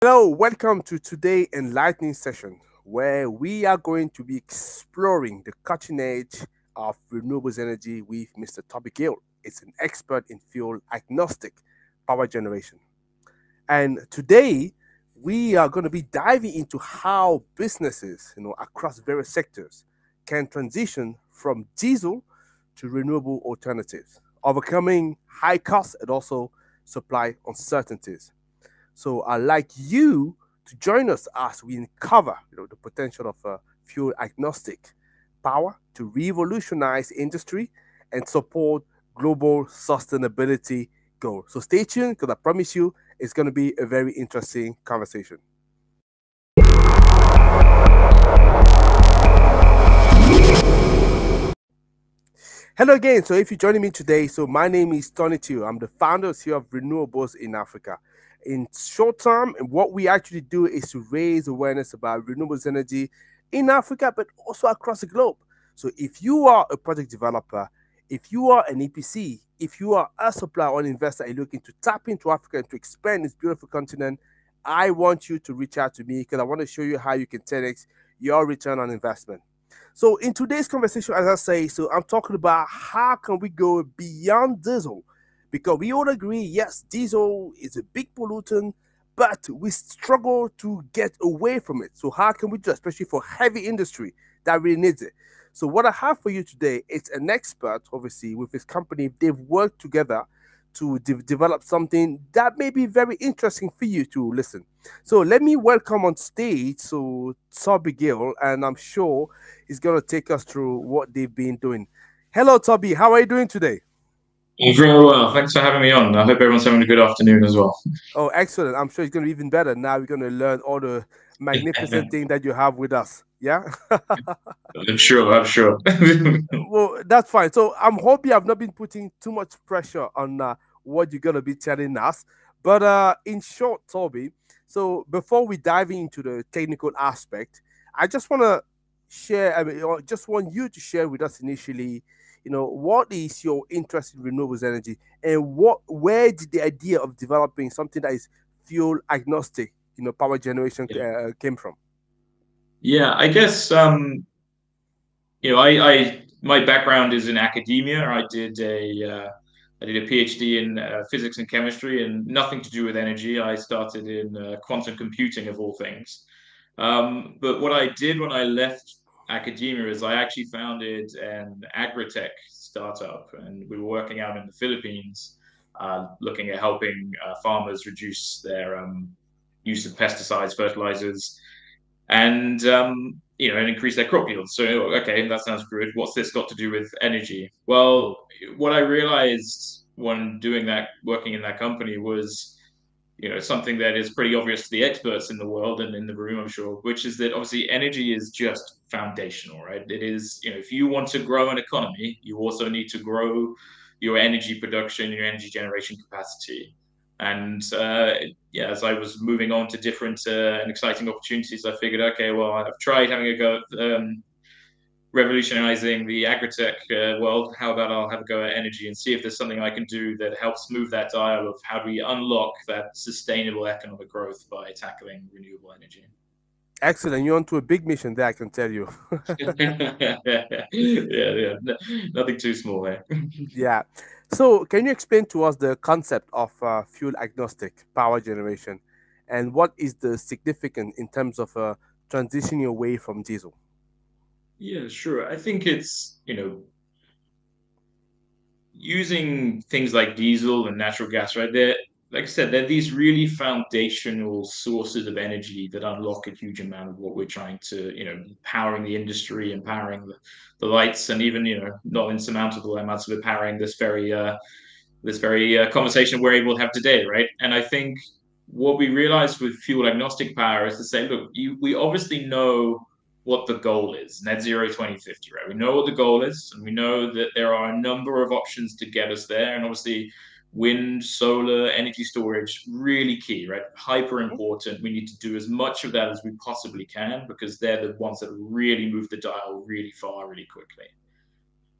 Hello, welcome to today's enlightening session where we are going to be exploring the cutting edge of renewables energy with Mr. Toby Gill. It's an expert in fuel agnostic power generation. And today we are going to be diving into how businesses, across various sectors can transition from diesel to renewable alternatives, overcoming high costs and also supply uncertainties. So I'd like you to join us as we uncover the potential of fuel agnostic power to revolutionize industry and support global sustainability goals. So stay tuned because I promise you it's going to be a very interesting conversation. Hello again. So if you're joining me today, so my name is Tony Teo. I'm the founder here of Renewables in Africa. In short term, what we actually do is to raise awareness about renewables energy in Africa, but also across the globe. So if you are a project developer, if you are an EPC, if you are a supplier or an investor and looking to tap into Africa and to expand this beautiful continent, I want you to reach out to me because I want to show you how you can 10x your return on investment. So in today's conversation, as I say, so I'm talking about how can we go beyond diesel, because we all agree, yes, diesel is a big pollutant, but we struggle to get away from it. So how can we do, especially for heavy industry that really needs it? So what I have for you today is an expert, obviously, with his company. They've worked together to develop something that may be very interesting for you to listen. So let me welcome on stage so Toby Gill, and I'm sure he's going to take us through what they've been doing. Hello, Toby. How are you doing today? Very well. Thanks for having me on. I hope everyone's having a good afternoon as well. Oh, excellent. I'm sure it's going to be even better. Now we're going to learn all the magnificent thing that you have with us. Yeah? I'm sure. I'm sure. Well, that's fine. So I'm hoping I've not been putting too much pressure on what you're going to be telling us. But in short, Toby, so before we dive into the technical aspect, I just want to share, I mean, just want you to share with us initially, what is your interest in renewables energy and where did the idea of developing something that is fuel agnostic, power generation came from? Yeah, I guess I my background is in academia. I did a PhD in physics and chemistry, and nothing to do with energy. I started in quantum computing of all things. But what I did when I left academia is I actually founded an agri-tech startup, and we were working out in the Philippines, looking at helping farmers reduce their use of pesticides, fertilizers, and and increase their crop yields. So okay, that sounds good. What's this got to do with energy? Mm. Well, what I realized when doing that, working in that company, was something that is pretty obvious to the experts in the world and in the room, I'm sure, which is that obviously energy is just foundational, right? It is, if you want to grow an economy, you also need to grow your energy production, your energy generation capacity. And yeah, as I was moving on to different and exciting opportunities, I figured, okay, well, I've tried having a go at revolutionizing the agri-tech world. How about I'll have a go at energy and see if there's something I can do that helps move that dial of how do we unlock that sustainable economic growth by tackling renewable energy. Excellent. You're onto a big mission there, I can tell you. Yeah, nothing too small there. Yeah. So, can you explain to us the concept of fuel agnostic power generation and what is the significance in terms of transitioning away from diesel? Yeah, sure. I think it's, using things like diesel and natural gas, right? They're, like I said, they're these really foundational sources of energy that unlock a huge amount of what we're trying to, powering the industry and powering the lights, and even, not insurmountable amounts of it powering this very conversation we're able to have today, right? And I think what we realized with fuel agnostic power is to say, look, we obviously know what the goal is, net zero 2050, right? We know what the goal is, and we know that there are a number of options to get us there. And obviously, wind, solar, energy storage, really key, right? Hyper Mhm. important. We need to do as much of that as we possibly can because they're the ones that really move the dial really far, really quickly.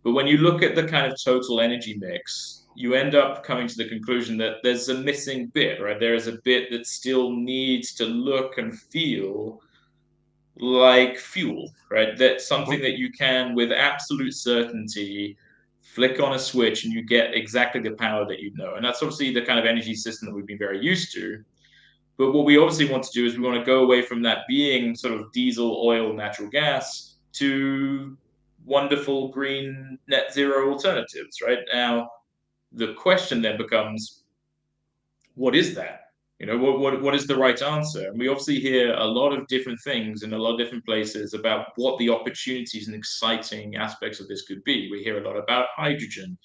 But when you look at the kind of total energy mix, you end up coming to the conclusion that there's a missing bit, right? There is a bit that still needs to look and feel like fuel, right? That's Mhm. something that you can, with absolute certainty, flick on a switch and you get exactly the power that you know. And that's obviously the kind of energy system that we've been very used to. But what we obviously want to do is we want to go away from that being sort of diesel, oil, natural gas to wonderful green net zero alternatives, right? Now, the question then becomes, what is that? What is the right answer? And we obviously hear a lot of different things in a lot of different places about what the opportunities and exciting aspects of this could be. We hear a lot about hydrogen,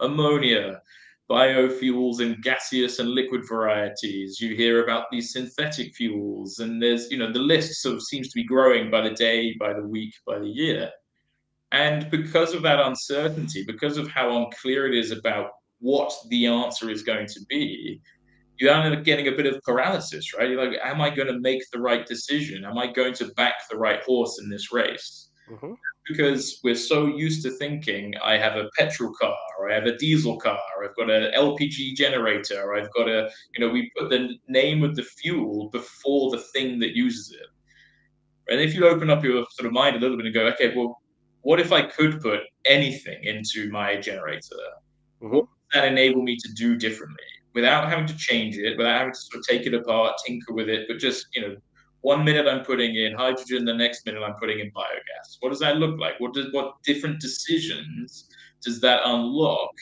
ammonia, biofuels and gaseous and liquid varieties. You hear about these synthetic fuels, and there's, the list sort of seems to be growing by the day, by the week, by the year. And because of that uncertainty, because of how unclear it is about what the answer is going to be, you end up getting a bit of paralysis, right? You're like, am I going to make the right decision? Am I going to back the right horse in this race? Mhm. Because we're so used to thinking, I have a petrol car, or I have a diesel car, or I've got an LPG generator, or I've got we put the name of the fuel before the thing that uses it. And if you open up your sort of mind a little bit and go, okay, well, what if I could put anything into my generator? What Mhm. does that enable me to do differently without having to change it, without having to sort of take it apart, tinker with it, but just, 1 minute I'm putting in hydrogen, the next minute I'm putting in biogas. What does that look like? What different decisions does that unlock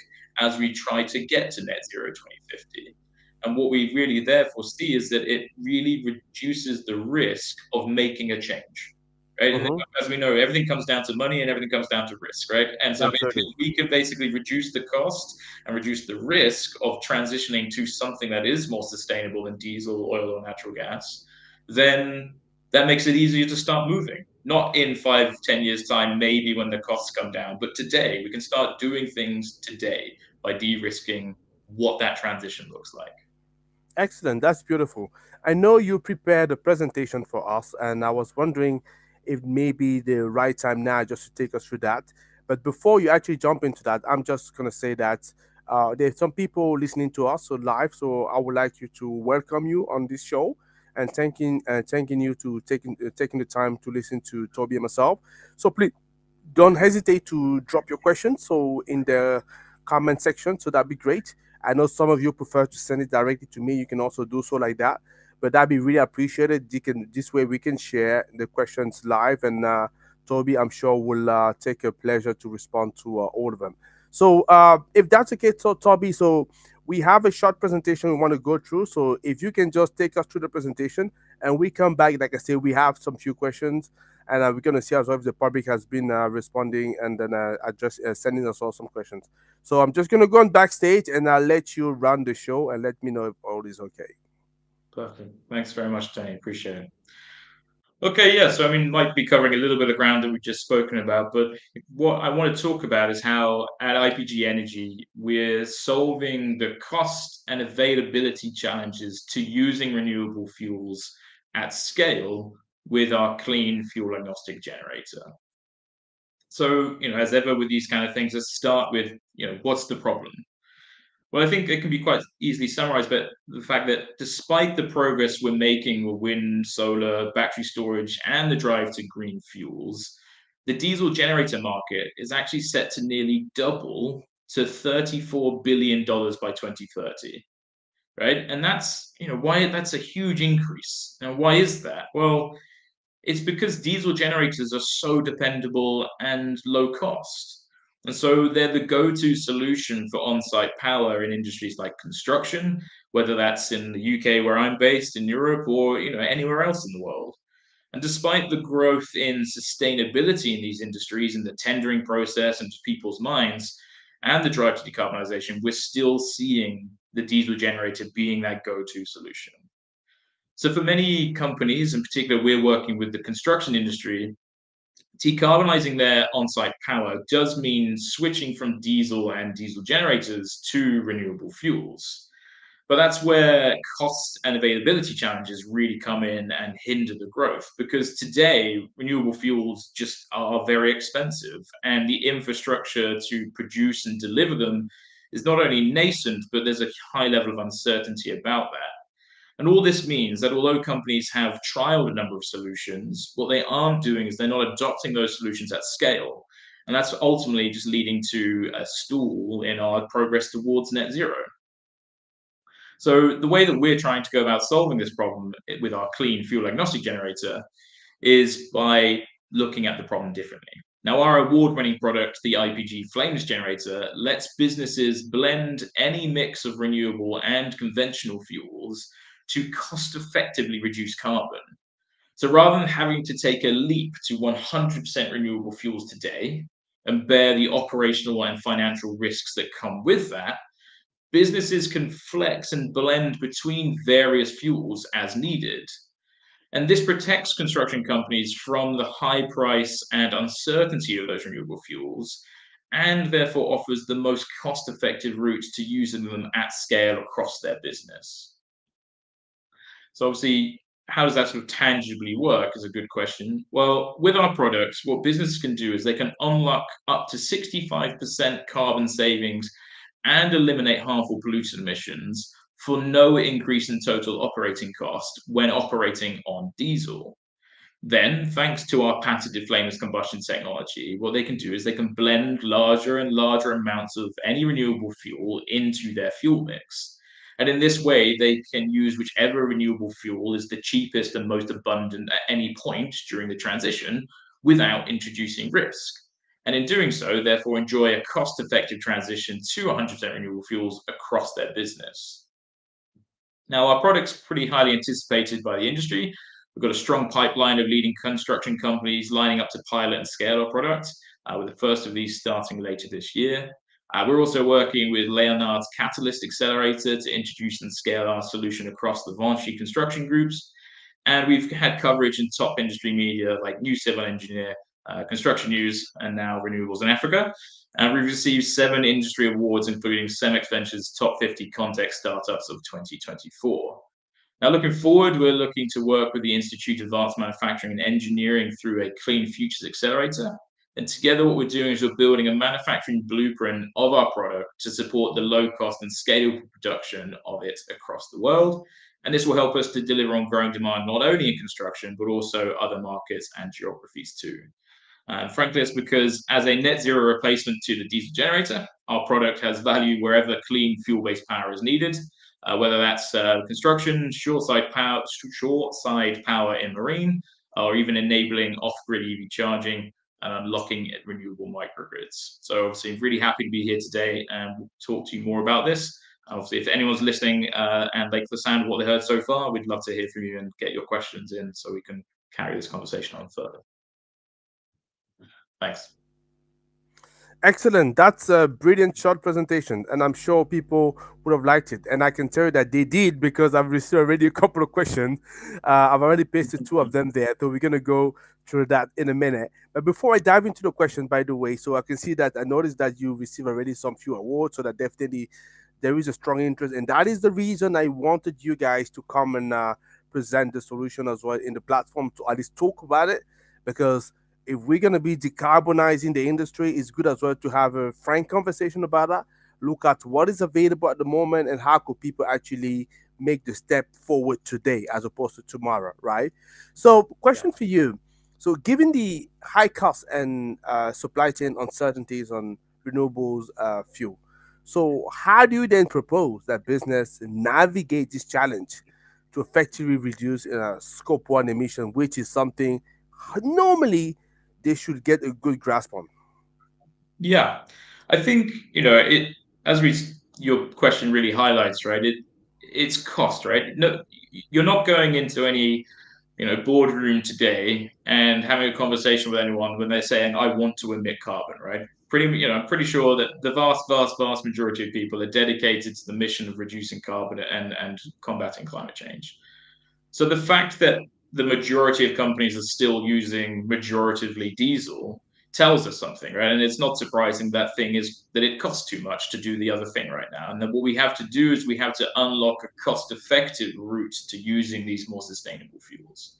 as we try to get to net zero 2050? And what we really therefore see is that it really reduces the risk of making a change. Right? And Mhm. as we know, everything comes down to money and everything comes down to risk, right? And so Absolutely. if we could basically reduce the cost and reduce the risk of transitioning to something that is more sustainable than diesel, oil, or natural gas, then that makes it easier to start moving. Not in 5, 10 years' time, maybe when the costs come down, but today we can start doing things today by de-risking what that transition looks like. Excellent. That's beautiful. I know you prepared a presentation for us, and I was wondering if maybe the right time now just to take us through that. But before you actually jump into that, I'm just going to say that there's some people listening to us so live. So I would like you to welcome you on this show and thanking you to taking the time to listen to Toby and myself. So please don't hesitate to drop your questions so in the comment section, so that'd be great. I know some of you prefer to send it directly to me. You can also do so like that, but that'd be really appreciated. You can, this way we can share the questions live, and Toby, I'm sure, will take a pleasure to respond to all of them. So if that's okay, so Toby, so we have a short presentation we want to go through. So if you can just take us through the presentation, and we come back, like I say, we have some few questions, and we're going to see as well if the public has been responding, and then address sending us all some questions. So I'm just going to go on backstage, and I'll let you run the show and let me know if all is okay. Perfect. Thanks very much, Tony. Appreciate it. Okay, yeah. So, I mean, might be covering a little bit of ground that we've just spoken about, but what I want to talk about is how at IPG Energy we're solving the cost and availability challenges to using renewable fuels at scale with our clean fuel agnostic generator. So, as ever with these kind of things, let's start with, what's the problem? Well, I think it can be quite easily summarized, but the fact that despite the progress we're making with wind, solar, battery storage, and the drive to green fuels, the diesel generator market is actually set to nearly double to $34 billion by 2030, right? And that's, why that's a huge increase. Now, why is that? Well, it's because diesel generators are so dependable and low cost. And so they're the go to solution for on site power in industries like construction, whether that's in the UK where I'm based, in Europe, or anywhere else in the world. And despite the growth in sustainability in these industries and the tendering process and people's minds and the drive to decarbonization, we're still seeing the diesel generator being that go to solution. So for many companies, in particular, we're working with the construction industry, decarbonizing their on-site power does mean switching from diesel and diesel generators to renewable fuels. But that's where cost and availability challenges really come in and hinder the growth because today renewable fuels just are very expensive and the infrastructure to produce and deliver them is not only nascent, but there's a high level of uncertainty about that. And all this means that although companies have trialed a number of solutions, what they aren't doing is they're not adopting those solutions at scale. And that's ultimately just leading to a stall in our progress towards net zero. So, the way that we're trying to go about solving this problem with our clean fuel agnostic generator is by looking at the problem differently. Now, our award winning product, the IPG Flames Generator, lets businesses blend any mix of renewable and conventional fuels to cost effectively reduce carbon. So rather than having to take a leap to 100% renewable fuels today and bear the operational and financial risks that come with that, businesses can flex and blend between various fuels as needed. And this protects construction companies from the high price and uncertainty of those renewable fuels, and therefore offers the most cost effective route to using them at scale across their business. So, obviously, how does that sort of tangibly work is a good question. Well, with our products, what businesses can do is they can unlock up to 65% carbon savings and eliminate harmful pollutant emissions for no increase in total operating cost when operating on diesel. Then, thanks to our patented flameless combustion technology, what they can do is they can blend larger and larger amounts of any renewable fuel into their fuel mix. And in this way, they can use whichever renewable fuel is the cheapest and most abundant at any point during the transition without introducing risk. And in doing so, therefore, enjoy a cost effective transition to 100% renewable fuels across their business. Now, our product's pretty highly anticipated by the industry. We've got a strong pipeline of leading construction companies lining up to pilot and scale our product, with the first of these starting later this year. We're also working with Leonard's Catalyst Accelerator to introduce and scale our solution across the Vinci construction groups. And we've had coverage in top industry media like New Civil Engineer, Construction News, and now Renewables in Africa. And we've received 7 industry awards, including Cemex Ventures Top 50 Context Startups of 2024. Now, looking forward, we're looking to work with the Institute of Advanced Manufacturing and Engineering through a Clean Futures Accelerator. And together, what we're doing is we're building a manufacturing blueprint of our product to support the low cost and scalable production of it across the world. And this will help us to deliver on growing demand, not only in construction, but also other markets and geographies too. And frankly, it's because as a net zero replacement to the diesel generator, our product has value wherever clean fuel-based power is needed, whether that's construction, short side power in marine, or even enabling off-grid EV charging and unlocking renewable microgrids. So obviously, I'm really happy to be here today and talk to you more about this. Obviously, if anyone's listening and like the sound of what they heard so far, we'd love to hear from you and get your questions in so we can carry this conversation on further. Thanks. Excellent. That's a brilliant short presentation, and I'm sure people would have liked it. And I can tell you that they did because I've received already a couple of questions. I've already pasted 2 of them there, so we're gonna go through that in a minute. But before I dive into the question, by the way, so I can see that I noticed that you received already some few awards, so that definitely there is a strong interest, and that is the reason I wanted you guys to come and present the solution as well in the platform to at least talk about it, because if we're going to be decarbonizing the industry, it's good as well to have a frank conversation about that. Look at what is available at the moment and how could people actually make the step forward today as opposed to tomorrow, right? So, question for you. So, given the high cost and supply chain uncertainties on renewables fuel, so how do you then propose that business navigate this challenge to effectively reduce scope 1 emission, which is something normally they should get a good grasp on? Yeah, I think it as we your question really highlights, right? It's cost, right? No, you're not going into any boardroom today and having a conversation with anyone when they're saying I want to emit carbon, right? I'm pretty sure that the vast majority of people are dedicated to the mission of reducing carbon and combating climate change. So the fact that the majority of companies are still using majoritively diesel tells us something, right? And it's not surprising that it costs too much to do the other thing right now. And then what we have to do is we have to unlock a cost-effective route to using these more sustainable fuels.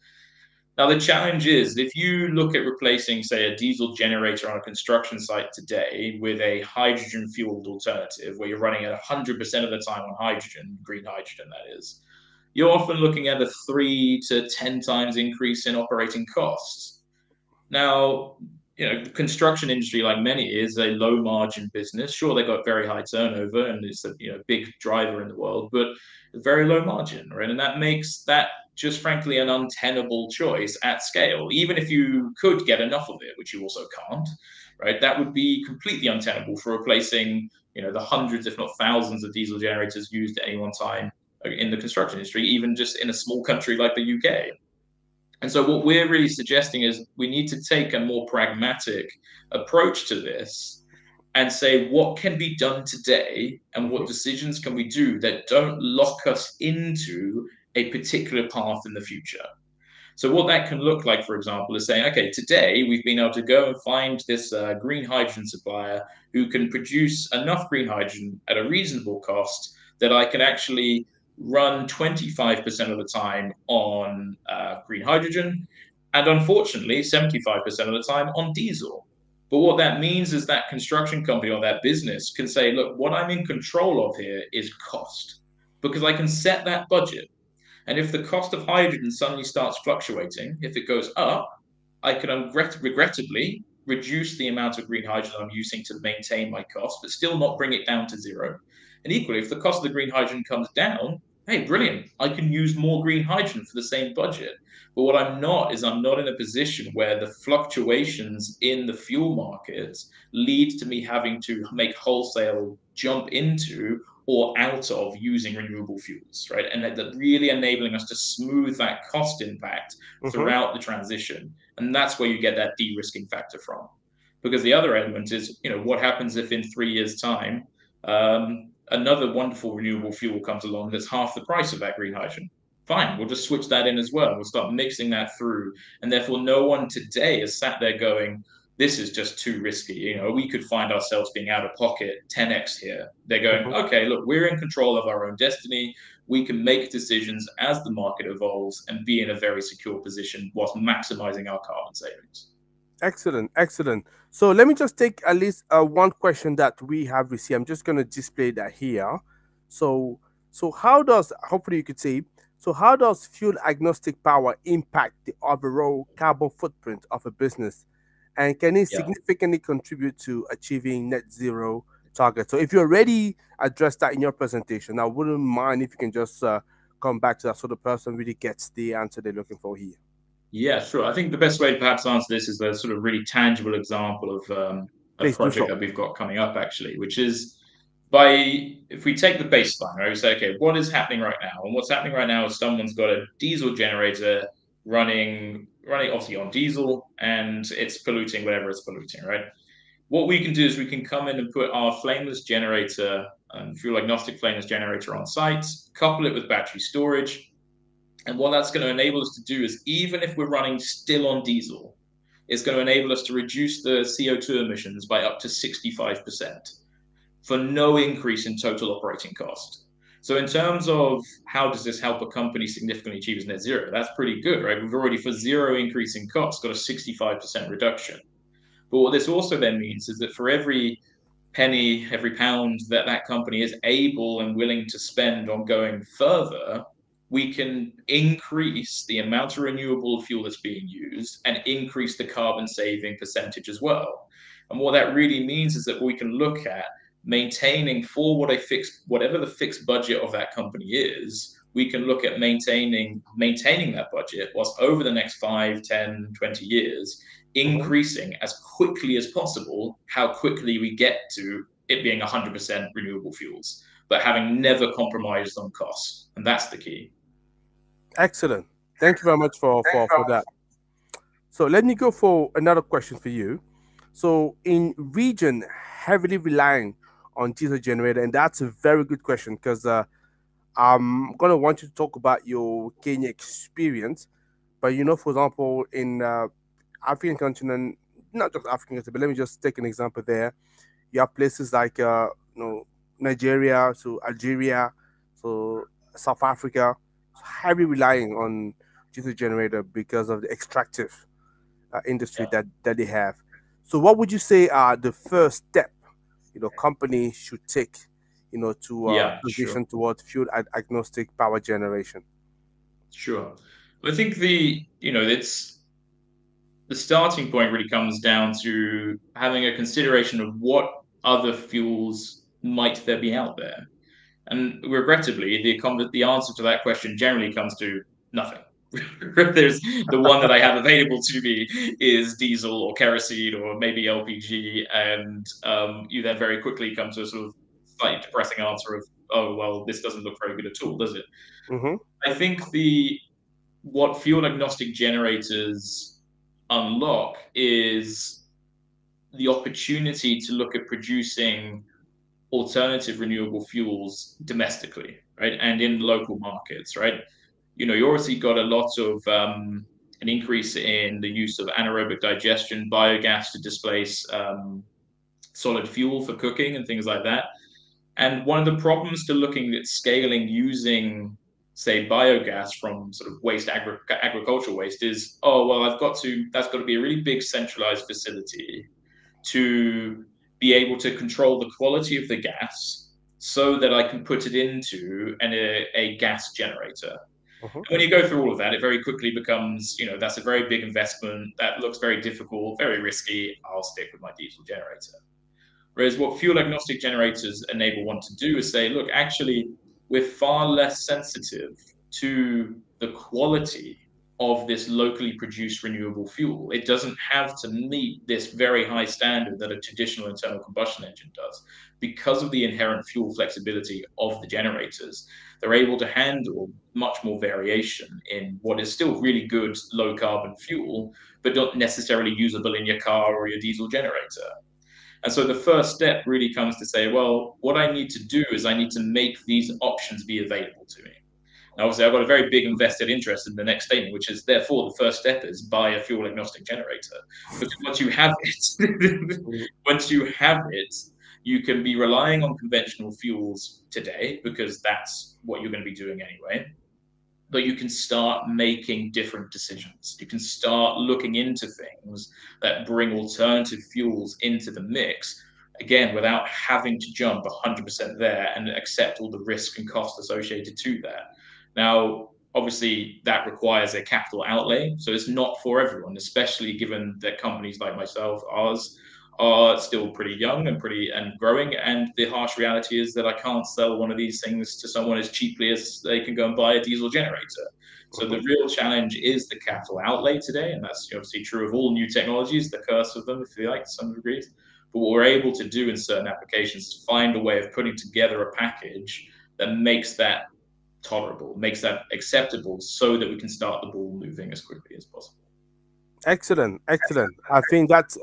Now, the challenge is if you look at replacing, say, a diesel generator on a construction site today with a hydrogen fueled alternative where you're running at 100% of the time on hydrogen, green hydrogen, that is, you're often looking at a 3 to 10 times increase in operating costs. Now, the construction industry, like many, is a low margin business. Sure, they got very high turnover and it's a big driver in the world, but very low margin, right? And that makes that just frankly an untenable choice at scale. Even if you could get enough of it, which you also can't, right? That would be completely untenable for replacing, the hundreds, if not thousands, of diesel generators used at any one time in the construction industry, even just in a small country like the UK. And so, what we're really suggesting is we need to take a more pragmatic approach to this and say what can be done today and what Mm-hmm. decisions can we do that don't lock us into a particular path in the future. So, what that can look like, for example, is saying, okay, today we've been able to go and find this green hydrogen supplier who can produce enough green hydrogen at a reasonable cost that I can actually run 25% of the time on green hydrogen, and unfortunately, 75% of the time on diesel. But what that means is that construction company or that business can say, look, what I'm in control of here is cost because I can set that budget. And if the cost of hydrogen suddenly starts fluctuating, if it goes up, I can regrettably reduce the amount of green hydrogen I'm using to maintain my cost, but still not bring it down to zero. And equally, if the cost of the green hydrogen comes down, hey, brilliant, I can use more green hydrogen for the same budget. But what I'm not is I'm not in a position where the fluctuations in the fuel markets lead to me having to make wholesale jump into or out of using renewable fuels, right? And that really enabling us to smooth that cost impact Mm-hmm. throughout the transition. And that's where you get that de-risking factor from. Because the other element is, what happens if in 3 years' time, another wonderful renewable fuel comes along that's half the price of that green hydrogen? Fine, we'll just switch that in as well. We'll start mixing that through. And therefore, no one today is sat there going, this is just too risky. We could find ourselves being out of pocket 10x here. They're going, Mm-hmm. okay, look, we're in control of our own destiny. We can make decisions as the market evolves and be in a very secure position whilst maximizing our carbon savings. Excellent, excellent. So let me just take at least one question that we have received. I'm just going to display that here. So, so how does, hopefully you could see, so how does fuel agnostic power impact the overall carbon footprint of a business? And can it Yeah. significantly contribute to achieving net zero target? So if you already addressed that in your presentation, I wouldn't mind if you can just come back to that so the person really gets the answer they're looking for here. Yeah, sure. I think the best way to perhaps answer this is the sort of really tangible example of a Please do project so. that we've got coming up, actually, which is by if we take the baseline, right, we say, okay, what is happening right now? And what's happening right now is someone's got a diesel generator running obviously on diesel, and it's polluting whatever it's polluting, right? What we can do is we can come in and put our flameless generator and fuel agnostic flameless generator on site, couple it with battery storage, and what that's going to enable us to do is even if we're running still on diesel, it's going to enable us to reduce the CO2 emissions by up to 65% for no increase in total operating cost. So in terms of how does this help a company significantly achieve its net zero, that's pretty good, right? We've already, for zero increase in cost, got a 65% reduction. But what this also then means is that for every penny, every pound that that company is able and willing to spend on going further, we can increase the amount of renewable fuel that's being used and increase the carbon saving percentage as well. And what that really means is that we can look at maintaining for whatever the fixed budget of that company is, we can look at maintaining that budget whilst over the next 5, 10, 20 years Mhm. increasing as quickly as possible how quickly we get to it being 100% renewable fuels, but having never compromised on costs. And that's the key. Excellent. Thank you very much for that. So let me go for another question for you. So in region heavily relying on diesel generator, and that's a very good question because I'm gonna want you to talk about your Kenya experience. But for example, in African continent, not just African continent, but let me just take an example there. You have places like Nigeria, so Algeria, so South Africa, so heavily relying on diesel generator because of the extractive industry Yeah. that they have. So, what would you say are the first step companies should take, to Yeah, sure. transition towards fuel agnostic power generation? Sure. I think it's the starting point really comes down to having a consideration of what other fuels might there be out there. And regrettably, the answer to that question generally comes to nothing. There's the one that I have available to me is diesel or kerosene or maybe LPG, and you then very quickly come to a sort of slightly depressing answer of, oh well, this doesn't look very good at all, does it? Mm-hmm. I think the what fuel agnostic generators unlock is the opportunity to look at producing alternative renewable fuels domestically, right, and in local markets, right. You obviously got a lot of an increase in the use of anaerobic digestion, biogas to displace solid fuel for cooking and things like that. And one of the problems to looking at scaling using, say, biogas from sort of agricultural waste is, oh, well, that's got to be a really big centralized facility to be able to control the quality of the gas so that I can put it into a gas generator. Mm-hmm. And when you go through all of that, it very quickly becomes, that's a very big investment. That looks very difficult, very risky. I'll stick with my diesel generator. Whereas what fuel agnostic generators enable one to do is say, look, actually, we're far less sensitive to the quality of this locally produced renewable fuel. It doesn't have to meet this very high standard that a traditional internal combustion engine does. Because of the inherent fuel flexibility of the generators, they're able to handle much more variation in what is still really good low carbon fuel, but not necessarily usable in your car or your diesel generator. And so the first step really comes to say, well, what I need to do is I need to make these options be available to me. Now, obviously, I've got a very big invested interest in the next statement, which is therefore the first step is buy a fuel agnostic generator. Because once you have it, once you have it, you can be relying on conventional fuels today because that's what you're going to be doing anyway, but you can start making different decisions. You can start looking into things that bring alternative fuels into the mix, again, without having to jump 100% there and accept all the risk and cost associated to that. Now, obviously, that requires a capital outlay. So it's not for everyone, especially given that companies like myself, ours, are still pretty young and pretty and growing. And the harsh reality is that I can't sell one of these things to someone as cheaply as they can go and buy a diesel generator. So Mm-hmm. the real challenge is the capital outlay today, and that's obviously true of all new technologies, the curse of them, if you like, to some degrees. But what we're able to do in certain applications is find a way of putting together a package that makes that tolerable, makes that acceptable, so that we can start the ball moving as quickly as possible. Excellent, excellent. I think that's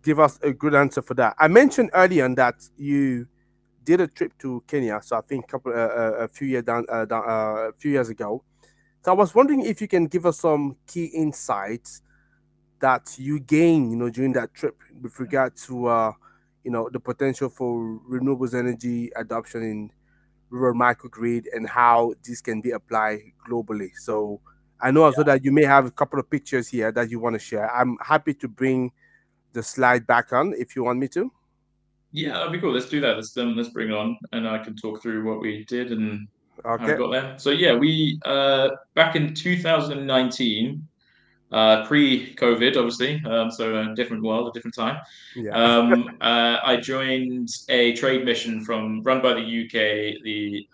give us a good answer for that. I mentioned earlier on that you did a trip to Kenya, so I think a few years a few years ago. So I was wondering if you can give us some key insights that you gained, during that trip with regard to, the potential for renewables energy adoption in rural microgrid and how this can be applied globally. So I know also that you may have a couple of pictures here that you want to share. I'm happy to bring the slide back on if you want me to. Yeah, that'd be cool. Let's do that. Let's bring it on, and I can talk through what we did and how we Okay. got there. So yeah, we back in 2019, pre-COVID, obviously, so a different world, a different time. Yeah. I joined a trade mission from run by the UK, the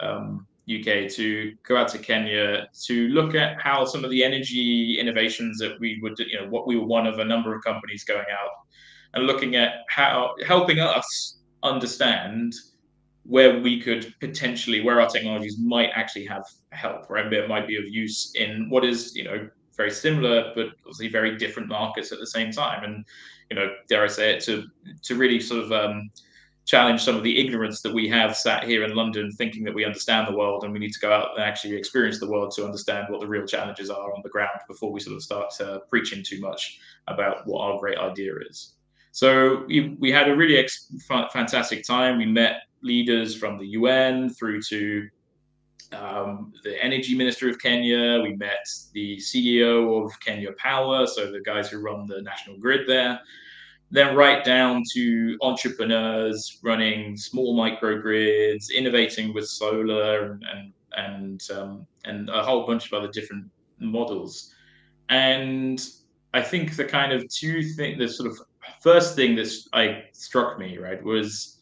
UK, to go out to Kenya to look at how some of the energy innovations that we would, what we were one of a number of companies going out and looking at how helping us understand where we could potentially where our technologies might actually have help, right? It might be of use in what is, very similar but obviously very different markets at the same time. And dare I say it, to really sort of challenge some of the ignorance that we have sat here in London thinking that we understand the world, and we need to go out and actually experience the world to understand what the real challenges are on the ground before we sort of start preaching too much about what our great idea is. So we had a really fantastic time. We met leaders from the UN through to the energy minister of Kenya. We met the CEO of Kenya Power, so the guys who run the national grid there. Then right down to entrepreneurs running small microgrids, innovating with solar and a whole bunch of other different models. And I think the kind of the sort of first thing that I struck me, right, was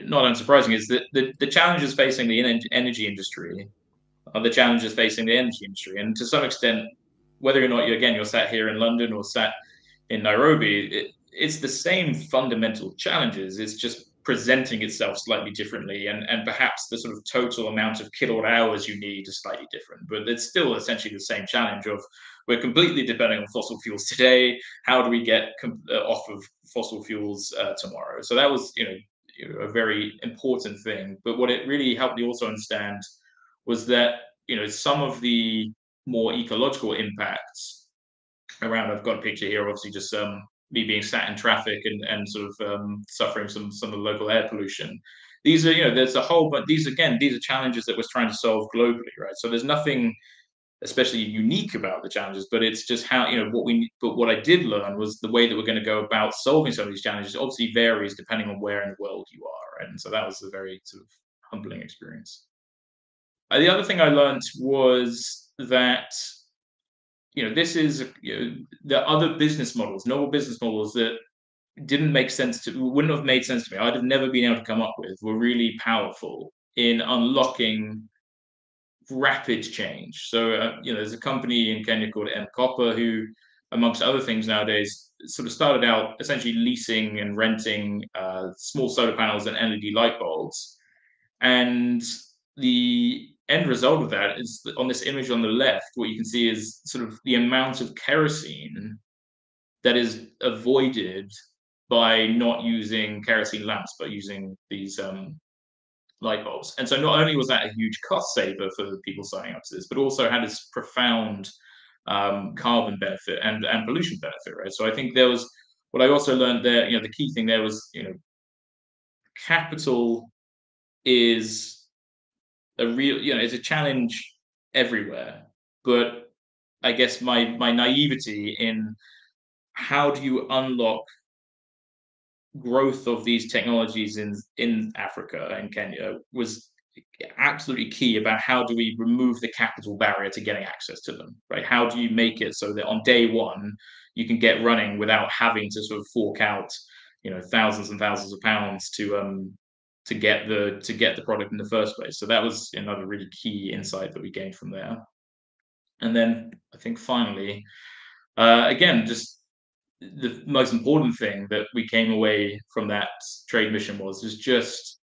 not unsurprising, is that the challenges facing the energy industry are the challenges facing the energy industry, and to some extent, whether or not you're sat here in London or sat in Nairobi, it's the same fundamental challenges. It's just presenting itself slightly differently, and perhaps the sort of total amount of kilowatt hours you need is slightly different. But it's still essentially the same challenge of we're completely depending on fossil fuels today. How do we get off of fossil fuels tomorrow? So that was a very important thing. But what it really helped me also understand was that some of the more ecological impacts around. I've got a picture here, obviously, just me being sat in traffic and sort of suffering some of the local air pollution. These are, there's a whole, but these are challenges that we're trying to solve globally, right? So there's nothing especially unique about the challenges, but it's just how, but what I did learn was the way that we're going to go about solving some of these challenges obviously varies depending on where in the world you are, right? And so that was a very sort of humbling experience. The other thing I learned was that this is the other business models, novel business models that didn't make sense to wouldn't have made sense to me. I'd have never been able to come up with were really powerful in unlocking rapid change. So there's a company in Kenya called M Copper who, amongst other things nowadays, sort of started out essentially leasing and renting small solar panels and LED light bulbs, and the end result of that is on this image on the left, what you can see is sort of the amount of kerosene that is avoided by not using kerosene lamps, but using these light bulbs. And so not only was that a huge cost saver for the people signing up to this, but also had this profound carbon benefit and pollution benefit, right? So I think there was what I also learned there, the key thing there was, capital is a real, it's a challenge everywhere. But I guess my naivety in how do you unlock growth of these technologies in Africa and Kenya was absolutely key about how do we remove the capital barrier to getting access to them, right? How do you make it so that on day one you can get running without having to sort of fork out, thousands and thousands of pounds to get the product in the first place. So that was another really key insight that we gained from there. And then I think finally, again, just the most important thing that we came away from that trade mission was just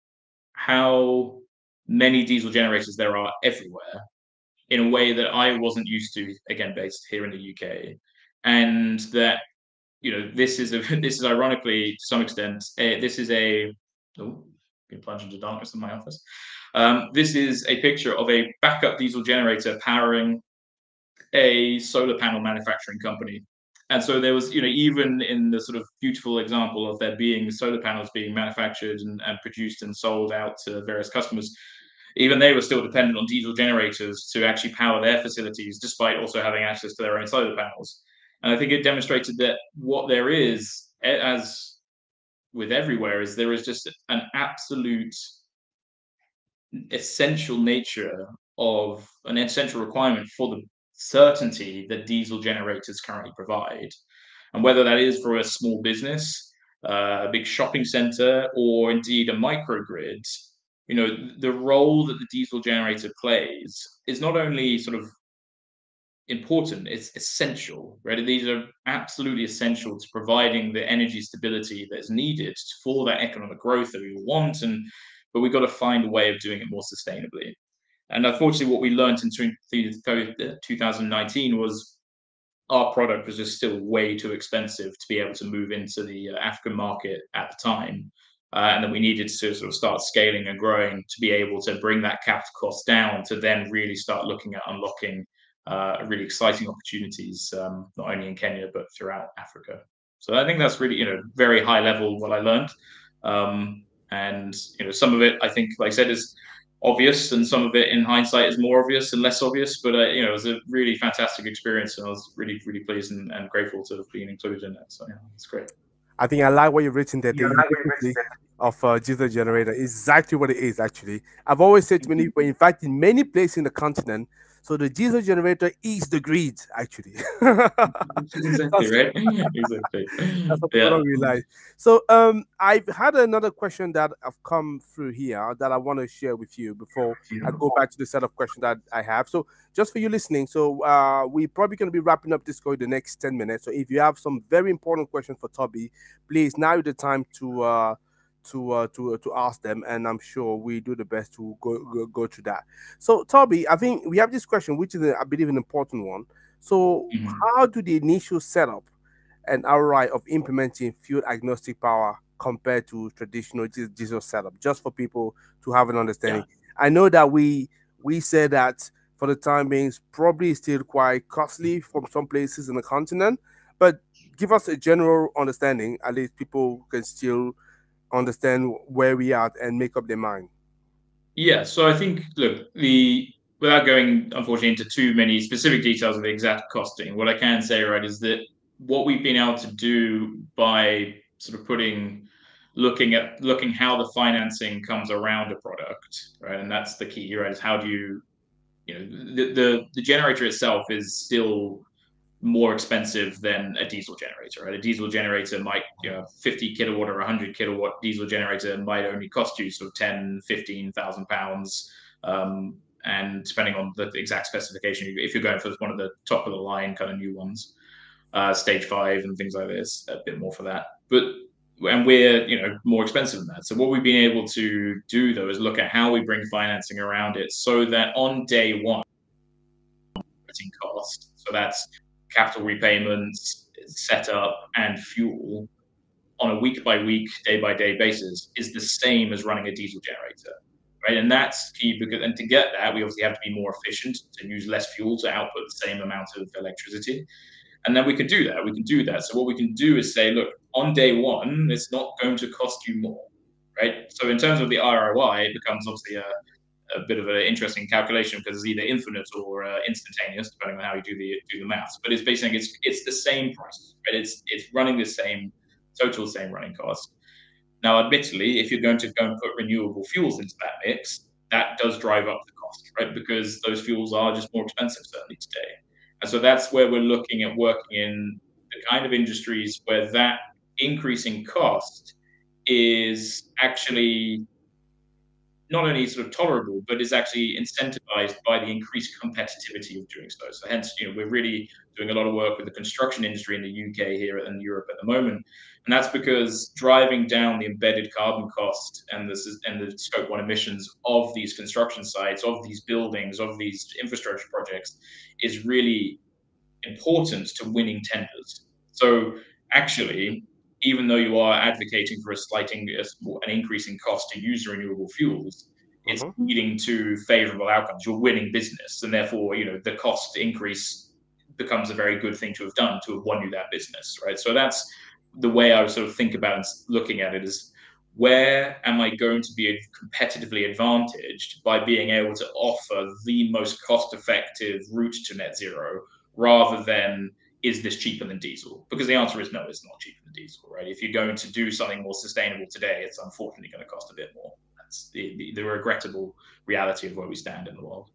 how many diesel generators there are everywhere in a way that I wasn't used to, again, based here in the UK. And that, this is this is ironically, to some extent, this is a, oh, been plunged into darkness in my office. This is a picture of a backup diesel generator powering a solar panel manufacturing company. And so there was, even in the sort of beautiful example of there being solar panels being manufactured and produced and sold out to various customers, even they were still dependent on diesel generators to actually power their facilities, despite also having access to their own solar panels. And I think it demonstrated that what there is, as with everywhere, is there is just an absolute essential nature of an essential requirement for the certainty that diesel generators currently provide. And whether that is for a small business, a big shopping center, or indeed a microgrid, the role that the diesel generator plays is not only sort of important, it's essential, right? These are absolutely essential to providing the energy stability that's needed for that economic growth that we want. But we've got to find a way of doing it more sustainably. And unfortunately, what we learned in 2019 was our product was just still way too expensive to be able to move into the African market at the time. And then we needed to sort of start scaling and growing to be able to bring that capital cost down to then really start looking at unlocking really exciting opportunities, not only in Kenya, but throughout Africa. So I think that's really, very high level what I learned. And, some of it, I think, like I said, is obvious, and some of it in hindsight is more obvious and less obvious. But it was a really fantastic experience, and I was really, really pleased and grateful to have been included in it. So yeah, it's great. I think I like what you've written there. The ubiquity of diesel generator is exactly what it is. Actually, I've always said to many people, in fact, in many places in the continent, so the diesel generator is the grid. Actually, Exactly that's right. Exactly. that's what people Yeah. don't realize. So, I've had another question that have come through here that I want to share with you before I go back to the set of questions that I have. So, just for you listening, so we're probably going to be wrapping up this call in the next 10 minutes. So, if you have some very important questions for Toby, please now is the time to ask them, and I'm sure we do the best to go through that. So, Toby, I think we have this question, which is, I believe, an important one. So, Mhm. how do the initial setup and ROI of implementing fuel agnostic power compared to traditional diesel setup, just for people to have an Yeah. understanding? I know that we said that for the time being, it's probably still quite costly from some places in the continent, but give us a general understanding. At least people can still understand where we are and make up their mind. Yeah, so I think, look, the without going unfortunately into too many specific details of the exact costing, what I can say, right, is that what we've been able to do by sort of looking how the financing comes around a product, right, and that's the key, right, is how do the generator itself is still more expensive than a diesel generator, right? A diesel generator might, 50 kilowatt or 100 kilowatt diesel generator might only cost you sort of 10, 15,000 pounds. And depending on the exact specification, if you're going for one of the top of the line kind of new ones, stage 5 and things like this, a bit more for that. And we're more expensive than that. So what we've been able to do though is look at how we bring financing around it so that on day one cost. So that's capital repayments, setup, and fuel on a week by week, day by day basis is the same as running a diesel generator. Right. And that's key because, and to get that, we obviously have to be more efficient to use less fuel to output the same amount of electricity. And then we can do that. We can do that. So what we can do is say, look, on day one, it's not going to cost you more. Right. So in terms of the ROI, it becomes obviously a bit of an interesting calculation because it's either infinite or instantaneous, depending on how you do the maths. But it's basically it's the same price, right? It's running the same total same running cost. Now, admittedly, if you're going to go and put renewable fuels into that mix, that does drive up the cost, right? Because those fuels are just more expensive certainly today. And so that's where we're looking at working in the kind of industries where that increasing cost is actually not only sort of tolerable, but is actually incentivized by the increased competitivity of doing so. So hence, we're really doing a lot of work with the construction industry in the UK here and Europe at the moment, and that's because driving down the embedded carbon cost and the scope 1 emissions of these construction sites, of these buildings, of these infrastructure projects is really important to winning tenders. So actually, even though you are advocating for an increase in cost to use renewable fuels, it's Mhm. leading to favorable outcomes. You're winning business, and therefore, the cost increase becomes a very good thing to have done to have won you that business, right? So that's the way I would sort of think about looking at it is where am I going to be competitively advantaged by being able to offer the most cost effective route to net zero rather than is this cheaper than diesel? Because the answer is no, it's not cheaper than diesel, right? If you're going to do something more sustainable today, it's unfortunately going to cost a bit more. That's the regrettable reality of where we stand in the world.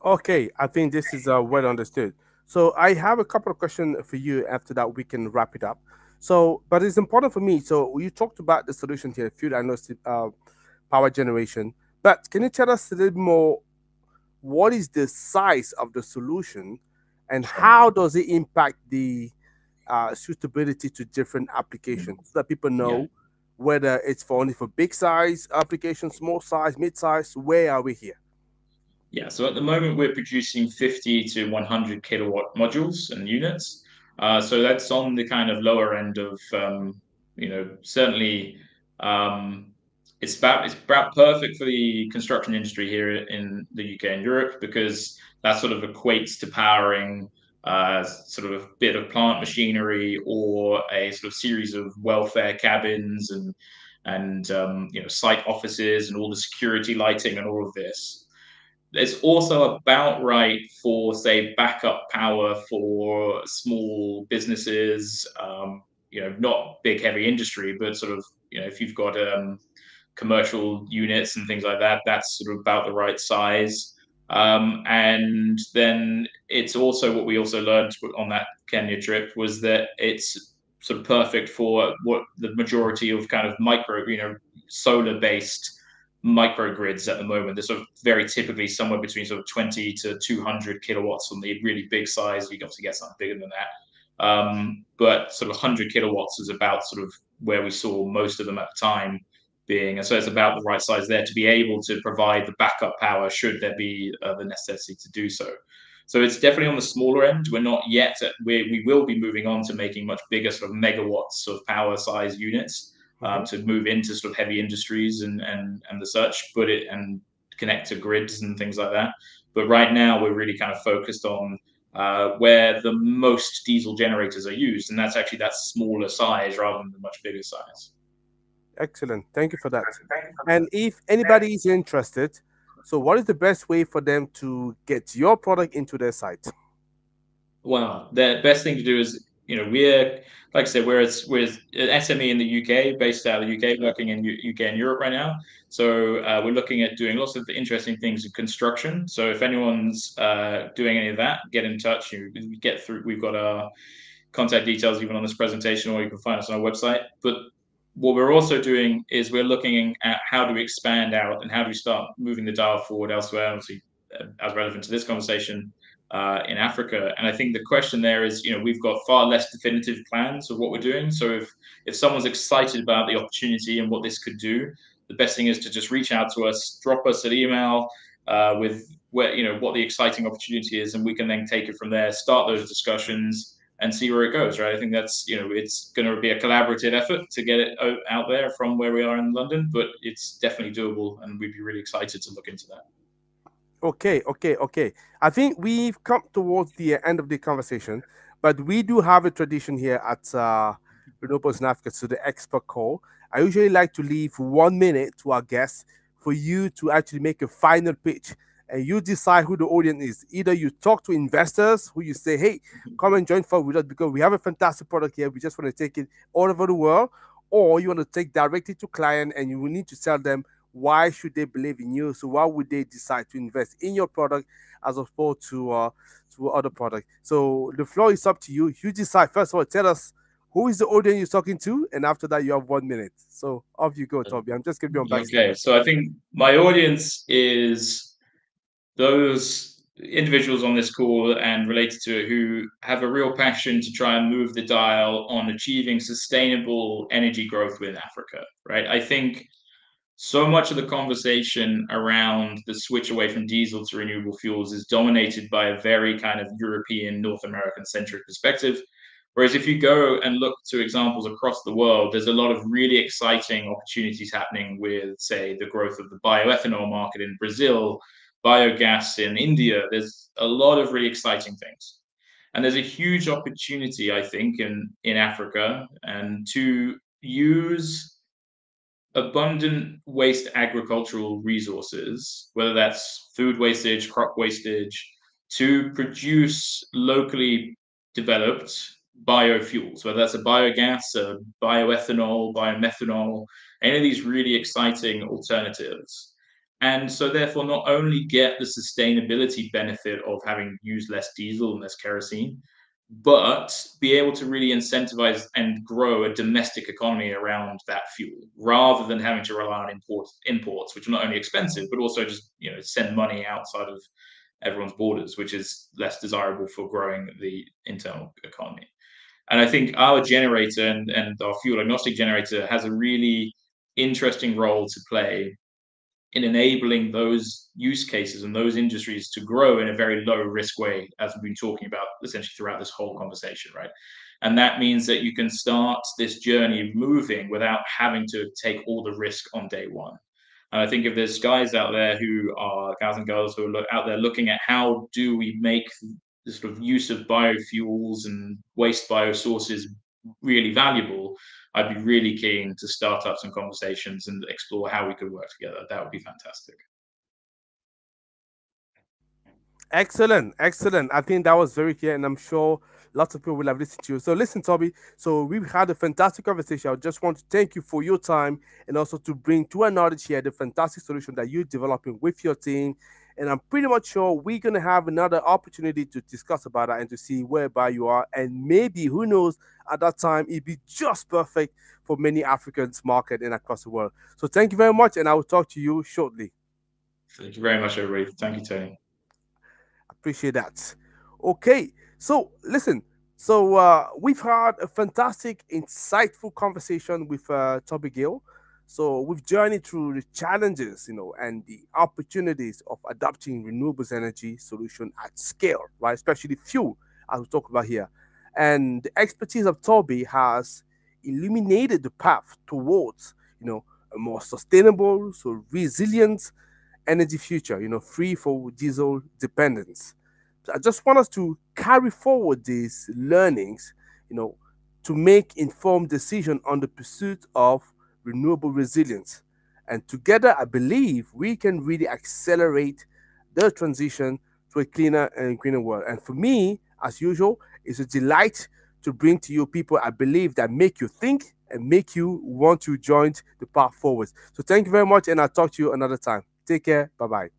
Okay, I think this is well understood. So I have a couple of questions for you. After that, we can wrap it up. So, but it's important for me. So you talked about the solution here, fuel agnostic power generation. But can you tell us a little more? What is the size of the solution, and Sure. how does it impact the suitability to different applications, so that people Yeah. know whether it's for only for big size applications, small size, mid size? Where are we here? Yeah, so at the moment we're producing 50 to 100 kilowatt modules and units. So that's on the kind of lower end of, certainly um, it's about perfect for the construction industry here in the UK and Europe because that sort of equates to powering sort of a bit of plant machinery or a sort of series of welfare cabins and site offices and all the security lighting and all of this. It's also about right for, say, backup power for small businesses, not big heavy industry, but sort of, if you've got commercial units and things like that, that's sort of about the right size. And then it's also what we also learned on that Kenya trip was that it's sort of perfect for what the majority of kind of solar based microgrids at the moment. They're sort of very typically somewhere between sort of 20 to 200 kilowatts on the really big size. You can obviously get something bigger than that. But sort of 100 kilowatts is about sort of where we saw most of them at the time being. And so it's about the right size there to be able to provide the backup power should there be the necessity to do so. So it's definitely on the smaller end. We're not yet at where we will be moving on to making much bigger sort of megawatts of power size units Mm-hmm. to move into sort of heavy industries and the such, but it and connect to grids and things like that. But right now we're really kind of focused on where the most diesel generators are used, and that's actually that smaller size rather than the much bigger size. Excellent. Thank you for that. And if anybody is interested, so what is the best way for them to get your product into their site? Well, the best thing to do is, we're like I said, we're an SME in the UK, based out of the UK, working in UK and Europe right now. So we're looking at doing lots of interesting things in construction. So if anyone's doing any of that, get in touch. Get through. We've got our contact details even on this presentation, or you can find us on our website. But what we're also doing is we're looking at how do we expand out and how do we start moving the dial forward elsewhere, obviously, as relevant to this conversation, in Africa. And I think the question there is, we've got far less definitive plans of what we're doing. So if someone's excited about the opportunity and what this could do, the best thing is to just reach out to us, drop us an email with what the exciting opportunity is, and we can then take it from there, start those discussions, and see where it goes. Right? I think that's it's going to be a collaborative effort to get it out there from where we are in London, but it's definitely doable, and we'd be really excited to look into that. Okay, okay, okay. I think we've come towards the end of the conversation, but we do have a tradition here at Renewables in Africa, so the expert call. I usually like to leave 1 minute to our guests for you to actually make a final pitch, and you decide who the audience is. Either you talk to investors who you say, hey, come and join forward with us because we have a fantastic product here. We just want to take it all over the world, or you want to take directly to client and you will need to tell them why should they believe in you? So why would they decide to invest in your product as opposed to other product? So the floor is up to you. You decide. First of all, tell us who is the audience you're talking to, and after that you have 1 minute. So off you go, Toby. I'm just gonna be on backstage. Okay, so I think my audience is those individuals on this call and related to it who have a real passion to try and move the dial on achieving sustainable energy growth within Africa, right? I think so much of the conversation around the switch away from diesel to renewable fuels is dominated by a very kind of European, North American centric perspective. Whereas if you go and look to examples across the world, there's a lot of really exciting opportunities happening with, say, the growth of the bioethanol market in Brazil, biogas in India. There's a lot of really exciting things. And there's a huge opportunity, I think, in Africa and to use abundant waste agricultural resources, whether that's food wastage, crop wastage, to produce locally developed biofuels, whether that's a biogas, a bioethanol, biomethanol, any of these really exciting alternatives. And so, therefore, not only get the sustainability benefit of having used less diesel and less kerosene, but be able to really incentivize and grow a domestic economy around that fuel rather than having to rely on imports, which are not only expensive but also just send money outside of everyone's borders, which is less desirable for growing the internal economy. And I think our generator and our fuel agnostic generator has a really interesting role to play in enabling those use cases and those industries to grow in a very low risk way, as we've been talking about essentially throughout this whole conversation, right? And that means that you can start this journey moving without having to take all the risk on day one. And I think if there's guys out there who are guys and girls who are out there looking at how do we make the sort of use of biofuels and waste biosources really valuable, I'd be really keen to start up some conversations and explore how we could work together. That would be fantastic. Excellent, excellent. I think that was very clear, and I'm sure lots of people will have listened to you. So, listen, Toby. So, we've had a fantastic conversation. I just want to thank you for your time and also to bring to our knowledge here the fantastic solution that you're developing with your team. And I'm pretty much sure we're going to have another opportunity to discuss about that and to see whereby you are. And maybe, who knows, at that time, it'd be just perfect for many Africans market and across the world. So, thank you very much, and I will talk to you shortly. Thank you very much, everybody. Thank you, Tony. Appreciate that. Okay, so listen. So we've had a fantastic, insightful conversation with Toby Gill. So we've journeyed through the challenges, and the opportunities of adopting renewables energy solution at scale, right? Especially fuel, as we talk about here. And the expertise of Toby has illuminated the path towards, a more sustainable, so resilient energy future, free for diesel dependence. So I just want us to carry forward these learnings, you know, to make informed decision on the pursuit of renewable resilience. And together, I believe we can really accelerate the transition to a cleaner and greener world. And for me, as usual, it's a delight to bring to you people I believe that make you think and make you want to join the path forward. So thank you very much, and I'll talk to you another time. Take care. Bye bye.